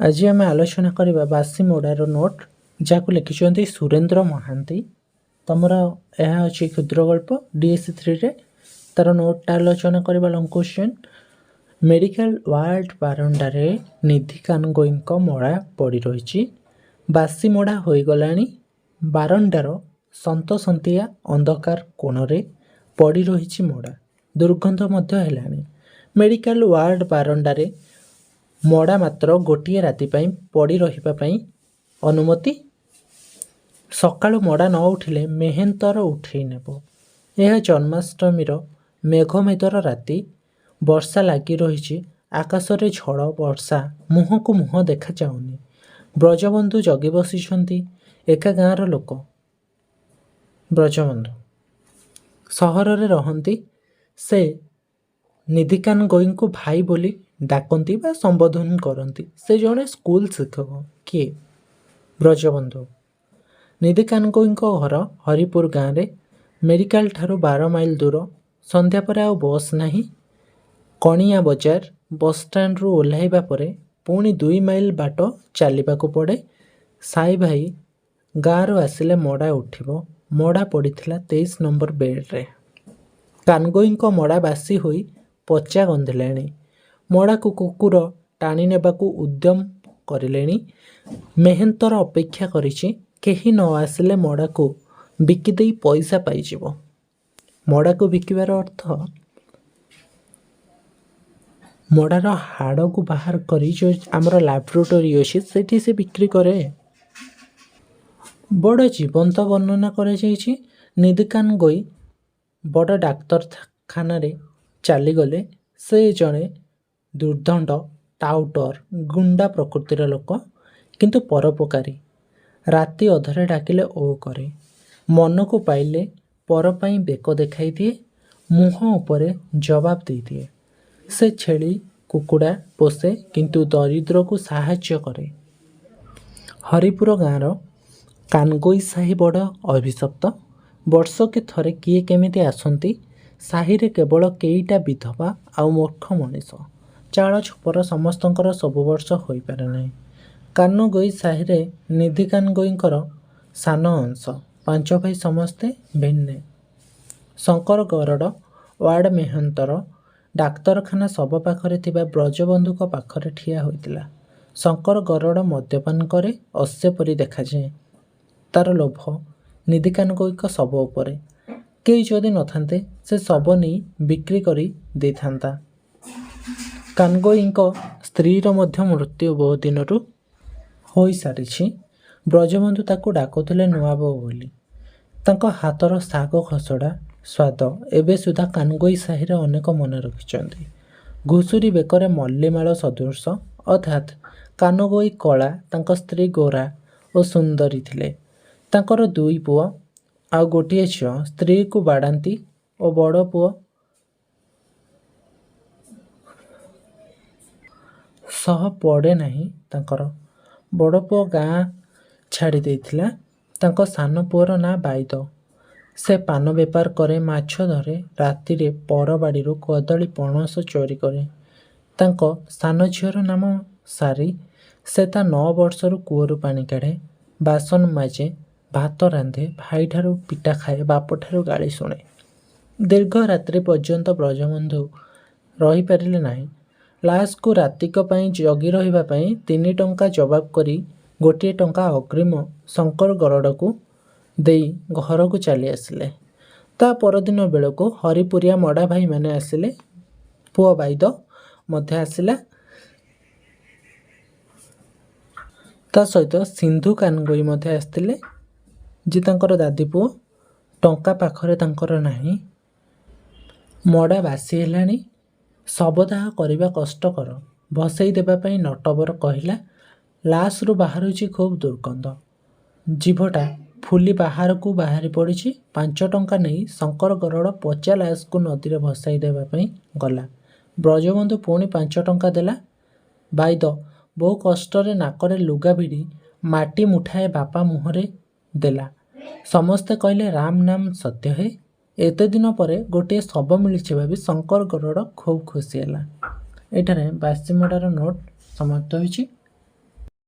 आज आम आलोचना करवा बासी मोड़ार नोट जहाँ लिखिं सुरेंद्र महांती। तुमर यह अच्छी क्षुद्र गल्प DSC 3 तार नोटा आलोचना करवा लंग क्वेश्चन। मेडिकल वार्ड बारंडारे निधि कानगोई मोड़ा पड़ रही। बासी मोड़ा हो गलानी। बारंडार सन्तसंतिया अंधकार कोणरे पड़ रही मोड़ा। दुर्गंध है। मेडिकल वार्ड बारंडारे मोड़ा मात्र गोटे राति पड़ रही अनुमति। सकाळु मोड़ा न उठिले मेहेंतर उठे नेब। यह जन्माष्टमी मेघमेदर राति। वर्षा लगी रही। आकाशरे झड़ वर्षा मुह को मुह देखा जाऊनी। ब्रजबंधु जगी बसी एका गाँवर लोक। ब्रजबंधु सहर रे रहंती। से निधि कानगोई को भाई बोली डाकती बा संबोधन करती। से जड़े स्कूल शिक्षक किए ब्रजबंधु। निधि कानगोई घर हरिपुर गाँव में। मेडिकल ठारू 12 माइल दूर। संध्या पर आउ बस नहीं। कणिया बजार बस स्टैंड रु ओह्लैबा परे पुणी 2 माइल बाट चलने पड़े। साई भाई गाँव आसिले मोड़ा उठिबो। मोड़ा पड़ीथिला 23 नंबर बेड रे। कानगोई मोड़ा बासी होई पचा गंधिलाणी। मोड़ा को कुकुर टाणी नेबाकू उद्यम करिलेणी। मेहेंतर अपेक्षा करिछि केही न आसिले मोड़ा को बिकिदेई पैसा पाइजिबो। मोड़ा को बिकिबार अर्थ मोड़ार हाड़ को बाहर करी जो आमर लैबोरेटरी अच्छी सेठी से बिक्री करे। बड़ जीवंत वर्णना करे जाइछि। निधि कानगोई बड़ डाक्तरखाना रे चली गले। से जड़े दुर्दंड टाउटर गुंडा प्रकृतिर लोक किंतु परोपकारी। राति अधरे डाकिले ओ करे। मन को पाइले पर पाई बेक देखाई दिए। मुह उपरे जवाब दे दिए। से छेली कुकुड़ा पोसे किंतु दरिद्र को साहाय्य करे। हरिपुर गाँव कानगोई साही बड़ अभिशप्त। वर्ष के थरे किए केमिति आसंती। साही रे केवल केईटा विधवा आउ मूर्ख मनीष। चाल छपर समस्तंकर सब वर्ष हो पारे नहीं। कानगोई साही रे निधि कानगोईंकर सान अंश। 5 भाई समस्ते भिन्ने। शंकर गरड़ वार्ड मेहंतर डाक्तरखाना सब पाखरे थिबा ब्रजबंधु पाखरे ठिया होइतिला। शंकर गरड़ मद्यपान करे अश्य परी देखा जाए। तार लोभ निधि कानगोई शब उपरे। केई जदि न थांते से शब नहीं बिक्री करी दे थांता। कानगोई स्त्री मध्य मृत्यु बहु दिन हो सारी। ब्रजबंधु ताकू डाकुले नुआ बो बोली। तांको हाथर शाग खसड़ा स्वाद एबे सुधा कानगोई साही रे अनेक मन रखिछन्ती। घुसुरी बेकरे मल्लीमाल सदृश अर्थात कानगोई कला। तांको स्त्री गोरा और सुंदरी थिले। तांकर 2 पुआ आ गोटे झियो। स्त्री को बाड़ाती और बड़ पुआ सह पड़े नहीं। तांकर बड़ पुआ गाँ छाड़ी देथिला। तांको सान पुअर ना बाईद। से पान बेपार करे माछ धरे। राति रे पर बाड़ी कदली पणस चोरी करे। तांको सान झीर नाम सारी। से ता 9 वर्षर कूअरु पानी काढ़े। बासन माजे भात रांधे। भाई ठारू पिटा खाए बाप ठारू गाली शुणे। दीर्घ रात्रि पर्यंत ब्रजबंधु रही पारिले नहीं। लाश को रातिक पई जगी रहिबा पई 3 टंका जवाब करी 1 टंका अग्रिम शंकर गरड़ को देई घर को चली आसिले। ता परदिन बेलको हरिपुरिया मड़ा भाई माने आसिले। पुआ बाईद मध्य आसिला। ता सहित सिंधु कानगोई मध्य आसतिले। जी तांकर दादी पुओ। टंका पाखरे तांकर नाही। मोड़ा बासी हेलानी। शबदाह करवा कष्टकर। भसई देबा पई नटवर कहिला। लाश रु बाहरुची खूब दुर्गंध। जीभटा फुली बाहर को बाहरी पड़ी। 5 टंका नहीं शंकर गरड़ पचा लाश को नदी रे भसाई देबा पई गला। ब्रजबंधु पुणी 5 टंका देला। बाईद बहु कष्टरे नाकरे लुगा भिड़ी माटी मुठाए बापा मुहरे देला। समस्ते कहले राम नाम सत्य है। एते दिन परे गोटे शब मिली भावी शंकर गरड़ खूब खुशी है। एठारे बासी मोड़ार नोट समाप्त होइछि।